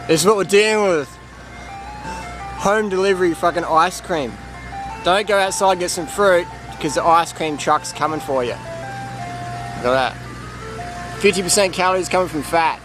This is what we're dealing with. Home delivery fucking ice cream. Don't go outside and get some fruit because the ice cream truck's coming for you. Look at that. 50% calories coming from fat.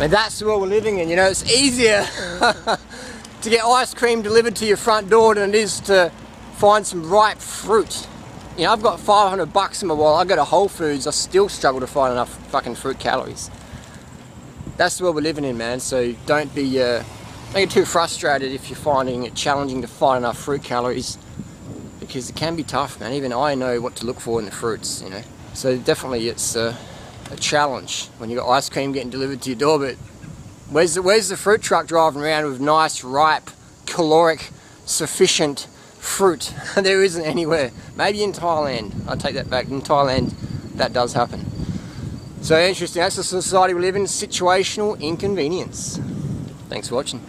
And that's the world we're living in, you know. It's easier to get ice cream delivered to your front door than it is to find some ripe fruit. You know, I've got $500 in my wallet. I go to Whole Foods, I still struggle to find enough fucking fruit calories. That's the world we're living in, man. So don't get too frustrated if you're finding it challenging to find enough fruit calories, because it can be tough, man. Even I know what to look for in the fruits, you know. So definitely it's a challenge when you got ice cream getting delivered to your door, but where's the fruit truck driving around with nice, ripe, caloric, sufficient fruit? There isn't anywhere. Maybe in Thailand. I take that back. In Thailand, that does happen. So interesting. That's the society we live in. Situational inconvenience. Thanks for watching.